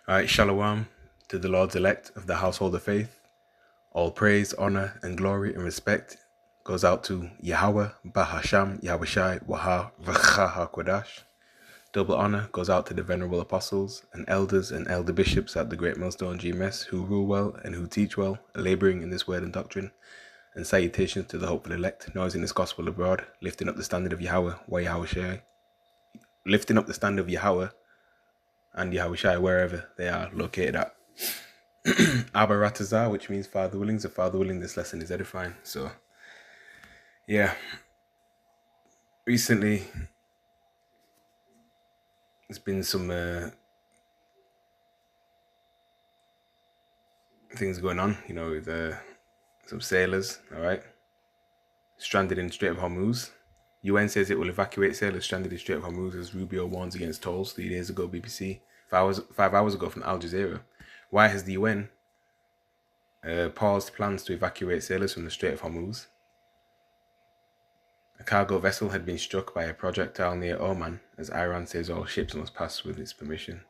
Alright, Shalom to the Lord's elect of the household of faith. All praise, honor, and glory and respect goes out to Yahweh, Bahasham, Yahushai, Waha, Vacha HaKodash. Double honor goes out to the venerable apostles and elders and elder bishops at the Great Millstone GMS who rule well and who teach well, laboring in this word and doctrine. And salutations to the hopeful elect, noising this gospel abroad, lifting up the standard of Yahweh, Yahushai, lifting up the standard of Yahweh and Yahushai wherever they are located at. Abba Ratazah, which means Father willing. So Father willing, this lesson is edifying. So, yeah. Recently, there's been some things going on, with some sailors, all right, stranded in Strait of Hormuz. UN says it will evacuate sailors stranded in Strait of Hormuz as Rubio warns against tolls 3 days ago, BBC. 5 hours ago from Al Jazeera. Why has the UN paused plans to evacuate sailors from the Strait of Hormuz? A cargo vessel had been struck by a projectile near Oman, as Iran says all ships must pass with its permission.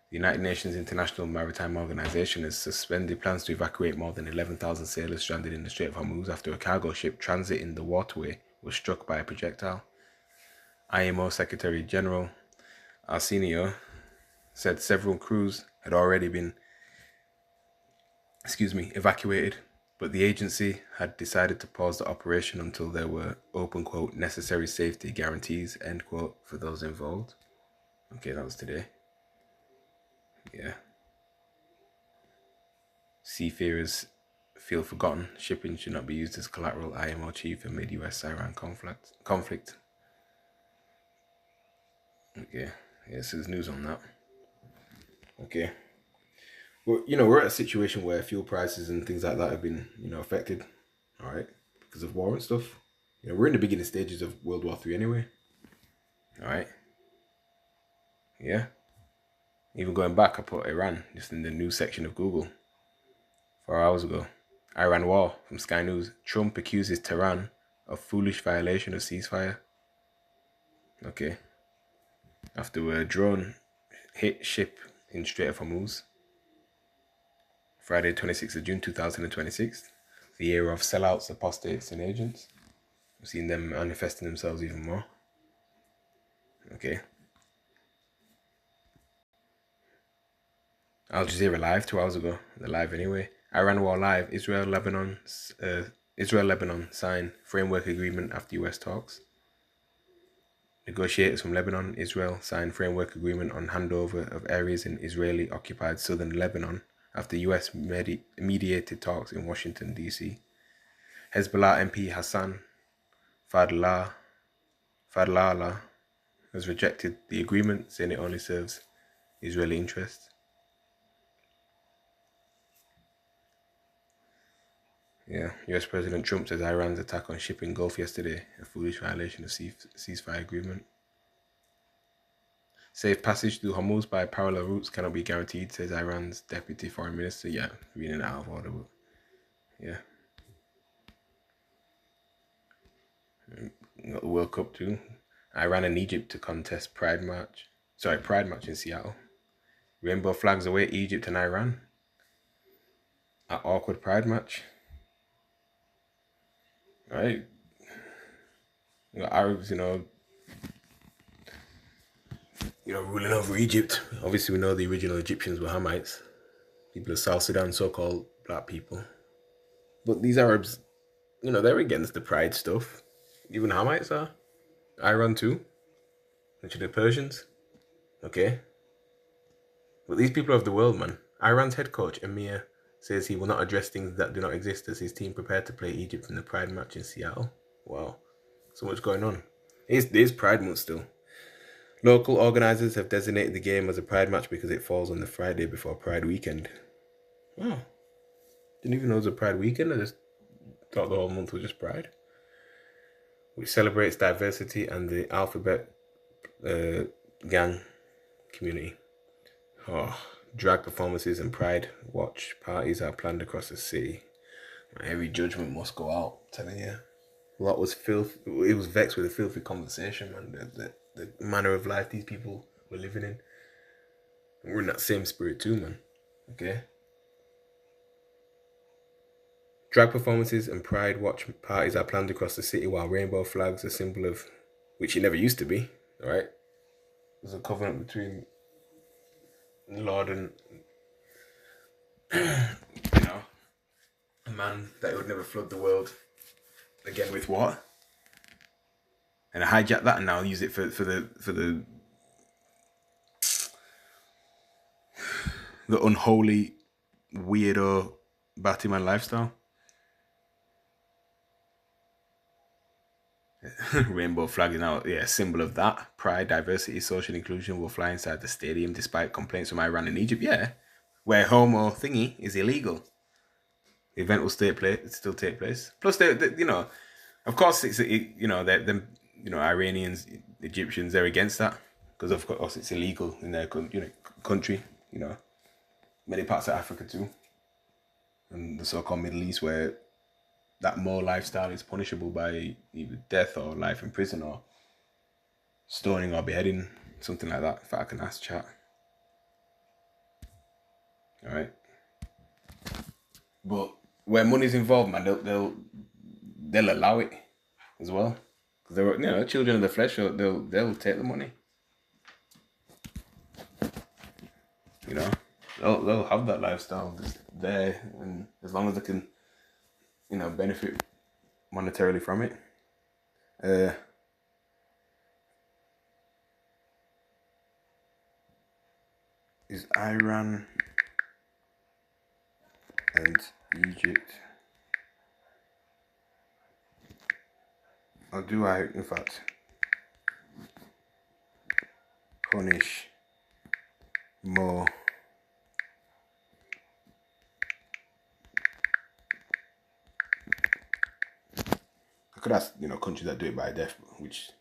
The United Nations International Maritime Organization has suspended plans to evacuate more than 11,000 sailors stranded in the Strait of Hormuz after a cargo ship transiting the waterway was struck by a projectile. IMO Secretary General Arsenio said several crews had already been evacuated, but the agency had decided to pause the operation until there were, open quote, necessary safety guarantees, end quote, for those involved. Okay, that was today. Yeah. Seafarers feel forgotten. Shipping should not be used as collateral, IMO chief amid US-Iran conflict. Okay, yeah, so there's news on that. Okay. Well, we're at a situation where fuel prices and things like that have been, affected, all right, because of war and stuff. We're in the beginning stages of World War III anyway. All right. Yeah. Even going back, I put Iran just in the news section of Google 4 hours ago. Iran war from Sky News. Trump accuses Tehran of foolish violation of ceasefire. Okay. After a drone hit ship in Strait of Hormuz. Friday, 26th of June, 2026. The era of sellouts, apostates, and agents. We've seen them manifesting themselves even more. Okay. Al Jazeera live 2 hours ago. They're live anyway. Iran war live. Israel-Lebanon sign framework agreement after US talks. Negotiators from Lebanon, Israel sign framework agreement on handover of areas in Israeli-occupied southern Lebanon after US mediated talks in Washington, D.C. Hezbollah MP Hassan Fadlallah has rejected the agreement, saying it only serves Israeli interests. Yeah, US President Trump says Iran's attack on shipping Gulf yesterday a foolish violation of ceasefire agreement. Safe passage through Hormuz by parallel routes cannot be guaranteed, says Iran's deputy foreign minister. Yeah, reading out of order, but yeah. Got the World Cup too. Iran and Egypt to contest Pride March in Seattle. Rainbow flags await Egypt and Iran at awkward Pride match. Right? You got Arabs, ruling over Egypt. Obviously, we know the original Egyptians were Hamites, people of South Sudan, so-called black people. But these Arabs, they're against the pride stuff. Even Hamites are. Iran too. Which are the Persians. Okay. But these people of the world, man. Iran's head coach, Emir, says he will not address things that do not exist as his team prepared to play Egypt in the Pride match in Seattle. Wow. So much going on. It is Pride month still. Local organisers have designated the game as a Pride match because it falls on the Friday before Pride weekend. Wow. Didn't even know it was a Pride weekend. I just thought the whole month was just Pride. Which celebrates diversity and the alphabet gang community. Drag performances and Pride watch parties are planned across the city. Every judgment must go out, I'm telling you. A lot was filth. It was vexed with a filthy conversation, man. The manner of life these people were living in. We're in that same spirit too, man. Okay. Drag performances and pride watch parties are planned across the city while rainbow flags, a symbol of which it never used to be. All right. There's a covenant between Lord and you know a man that would never flood the world again with what? And I hijack that and now use it for the unholy weirdo Batman lifestyle. Rainbow flag is now a symbol of that. Pride, diversity, social inclusion will fly inside the stadium despite complaints from Iran and Egypt. Yeah, where homo thingy is illegal. The event will still take place. Plus, of course, Iranians, Egyptians, they're against that because of course it's illegal in their country. Many parts of Africa too, and the so-called Middle East where that more lifestyle is punishable by either death or life in prison or stoning or beheading, something like that. If I can ask chat, all right. But where money's involved, man, they'll allow it as well because they're children of the flesh. So they'll take the money. They'll have that lifestyle there, and as long as they can, benefit monetarily from it. Is Iran and Egypt, or do I, in fact, punish more I could ask, countries that do it by death, which.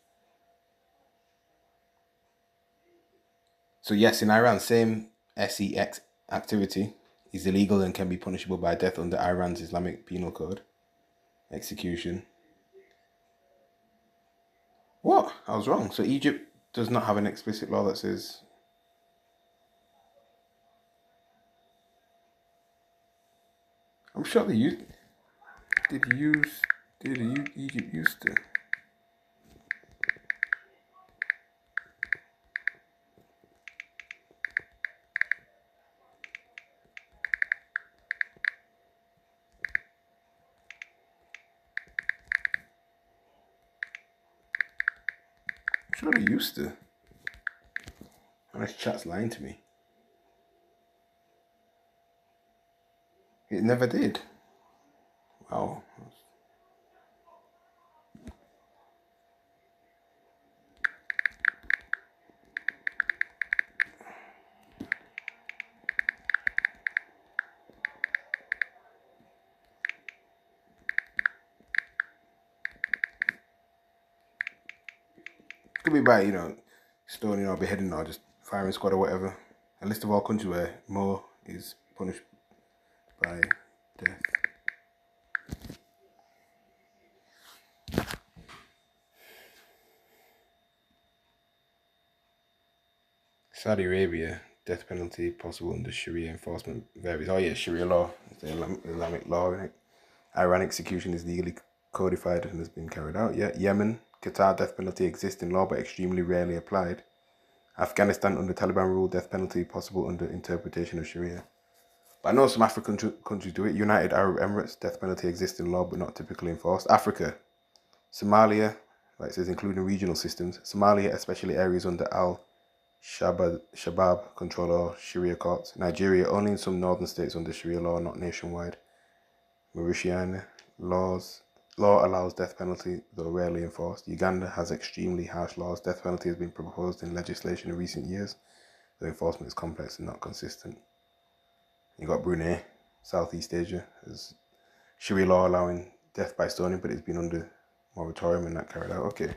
So yes, in Iran, same sex activity is illegal and can be punishable by death under Iran's Islamic Penal Code. Execution. What? I was wrong. So Egypt does not have an explicit law that says. I'm sure they used. Did Egypt used to? I'm sure they used to. Unless chat's lying to me. It never did. Wow. Could be by, stoning or beheading or just firing squad or whatever. A list of all countries where more is punished by death. Saudi Arabia, death penalty possible under Sharia enforcement varies. Oh yeah, Sharia law, it's the Islamic law, isn't it? Iran execution is legally codified and has been carried out. Yeah, Yemen, Qatar, death penalty exists in law but extremely rarely applied. Afghanistan, under Taliban rule, death penalty possible under interpretation of Sharia. But I know some African countries do it. United Arab Emirates, death penalty exists in law but not typically enforced. Africa, Somalia, like it says, including regional systems. Somalia, especially areas under Shabab control or Sharia courts. Nigeria, only in some northern states under Sharia law, not nationwide. Mauritania, law allows death penalty, though rarely enforced. Uganda has extremely harsh laws. Death penalty has been proposed in legislation in recent years, though enforcement is complex and not consistent. You got Brunei, Southeast Asia, as Sharia law allowing death by stoning, but it's been under moratorium and not carried out. Okay,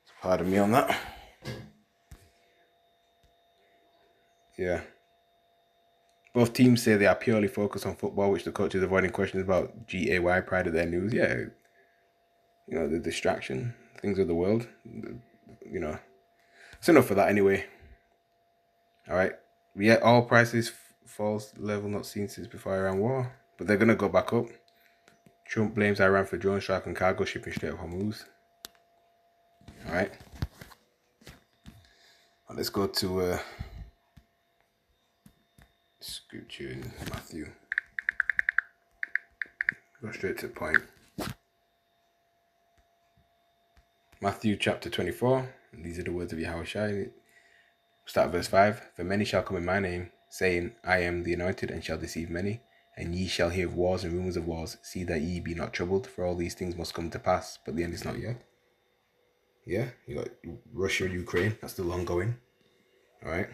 so pardon me on that. Yeah. Both teams say they are purely focused on football, which the coach is avoiding questions about GAY pride of their news. Yeah, the distraction, things of the world. It's enough for that anyway. All right. Yeah, all prices falls level not seen since before Iran war, but they're gonna go back up. Trump blames Iran for drone strike and cargo shipping Strait of Hormuz. All right, let's go to scripture in Matthew. Go straight to the point. Matthew chapter 24. And these are the words of Yahushua. Start verse 5. For many shall come in my name, saying, I am the anointed, and shall deceive many. And ye shall hear of wars and rumors of wars. See that ye be not troubled, for all these things must come to pass, but the end is not yet. Yeah, you got Russia, Ukraine, that's still ongoing. All right.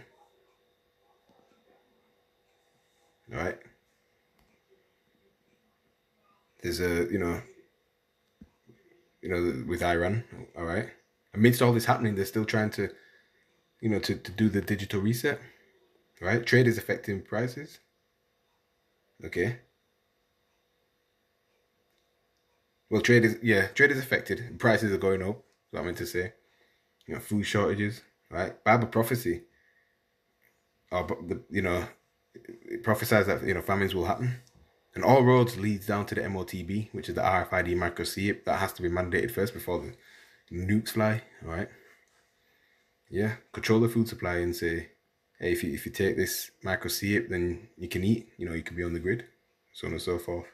All right. There's with Iran. All right. Amidst all this happening, they're still trying to, to do the digital reset. Right. Trade is affecting prices. Okay. Well, trade is affected. Prices are going up. That's what I meant to say. Food shortages. Right. Bible prophecy. It prophesies that famines will happen. And all roads leads down to the MOTB, which is the RFID micro chip. That has to be mandated first before the nukes fly. All right. Yeah. Control the food supply and say, hey, if you take this micro chip, then you can eat. You can be on the grid, so on and so forth.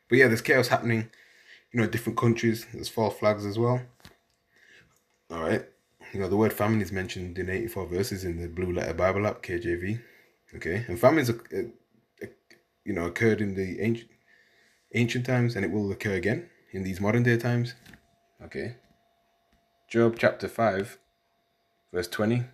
But yeah, there's chaos happening. Different countries. There's false flags as well. All right. The word famine is mentioned in 84 verses in the Blue Letter Bible app, KJV. Okay. And famines occurred in the ancient times, and it will occur again in these modern day times. Okay. Job chapter 5, verse 20.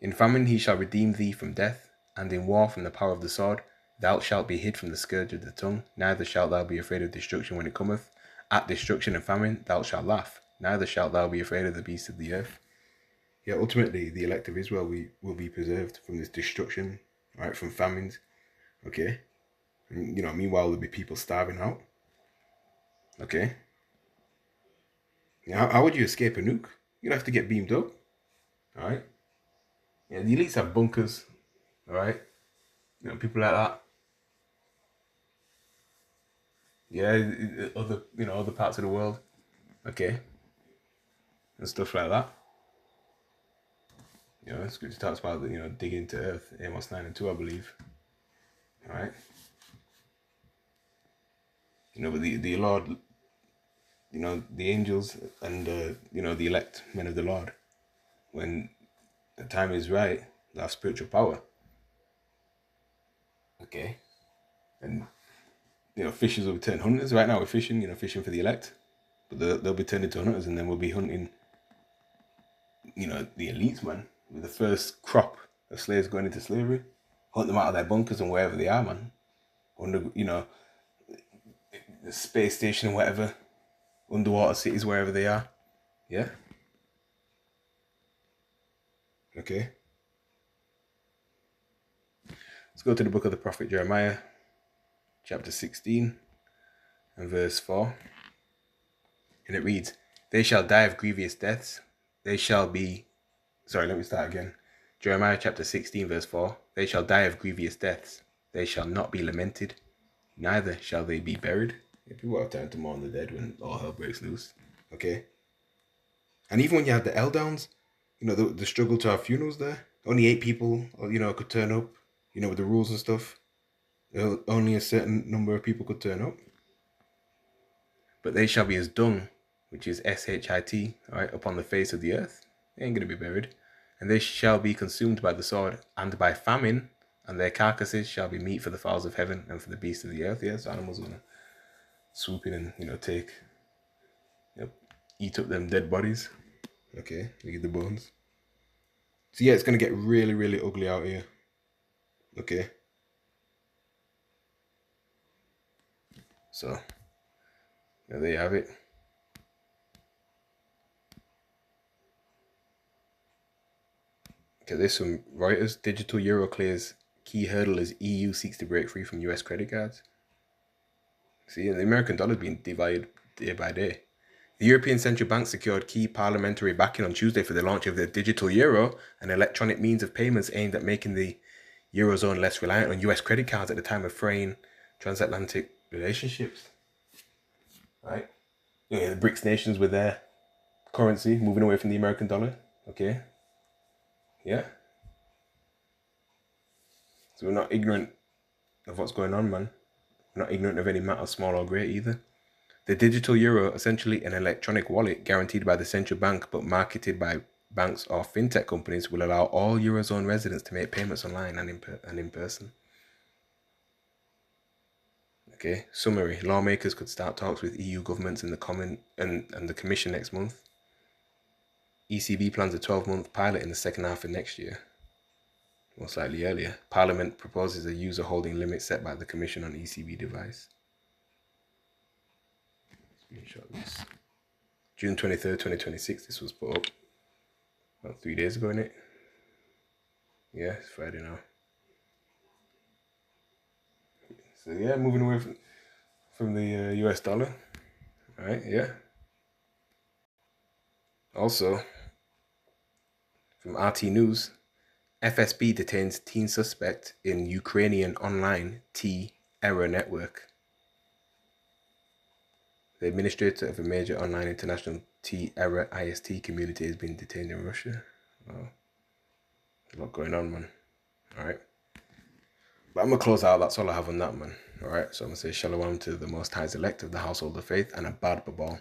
In famine he shall redeem thee from death, and in war from the power of the sword. Thou shalt be hid from the scourge of the tongue, neither shalt thou be afraid of destruction when it cometh. At destruction and famine thou shalt laugh, neither shalt thou be afraid of the beasts of the earth. Yeah, ultimately the elect of Israel will be preserved from this destruction, right, from famines. Okay. And, meanwhile there'll be people starving out. Okay. How would you escape a nuke? You'd have to get beamed up. All right. Yeah, the elites have bunkers. All right. People like that. Yeah, other parts of the world. Okay. And stuff like that. Scripture talks about digging into earth. Amos 9:2, I believe. All right. But the Lord, the angels and the elect men of the Lord, when the time is right, they have spiritual power. Okay. And fishers will turn hunters. Right now we're fishing for the elect, but they'll be turned into hunters, and then we'll be hunting the elites, man, with the first crop of slaves going into slavery, hunt them out of their bunkers and wherever they are, man, under the space station or whatever, underwater cities, wherever they are. Yeah. Okay. Let's go to the book of the prophet Jeremiah, chapter 16 and verse 4. And it reads, they shall die of grievous deaths. They shall be... Sorry, let me start again. Jeremiah chapter 16 verse 4. They shall die of grievous deaths. They shall not be lamented. Neither shall they be buried. Yeah, people have time to mourn the dead when all hell breaks loose. Okay. And even when you have the L-downs, the struggle to have funerals there. Only 8 people, could turn up, with the rules and stuff. Only a certain number of people could turn up. But they shall be as dung, which is S-H-I-T, all right, upon the face of the earth. They ain't going to be buried. And they shall be consumed by the sword and by famine, and their carcasses shall be meat for the fowls of heaven and for the beasts of the earth. Yeah, so animals are going to swoop in and take, eat up them dead bodies. Okay, eat the bones. So yeah, it's going to get really, really ugly out here. Okay. So, there you have it. Okay, this from Reuters. Digital euro clears key hurdle as EU seeks to break free from US credit cards. See, the American dollar is being devalued day by day. The European Central Bank secured key parliamentary backing on Tuesday for the launch of the digital euro, an electronic means of payments aimed at making the Eurozone less reliant on US credit cards at the time of fraying transatlantic relationships. Right? The BRICS nations with their currency moving away from the American dollar. Okay. Yeah. So we're not ignorant of what's going on, man. We're not ignorant of any matter, small or great either. The digital euro, essentially an electronic wallet guaranteed by the central bank but marketed by banks or fintech companies, will allow all Eurozone residents to make payments online and in person. Okay, summary. Lawmakers could start talks with EU governments and the Commission next month. ECB plans a 12-month pilot in the second half of next year, most likely earlier. Parliament proposes a user holding limit set by the Commission on ECB device. Screenshot this. June 23rd, 2026, this was put up about 3 days ago, innit? Yeah, it's Friday now. So yeah, moving away from the US dollar. All right, yeah. Also, from RT News, FSB detains teen suspect in Ukrainian online T-error network. The administrator of a major online international T-error IST community has been detained in Russia. Wow. There's a lot going on, man. All right. But I'm going to close out. That's all I have on that, man. All right. So I'm going to say shalom to the Most High's elect of the household of faith and a bad babal.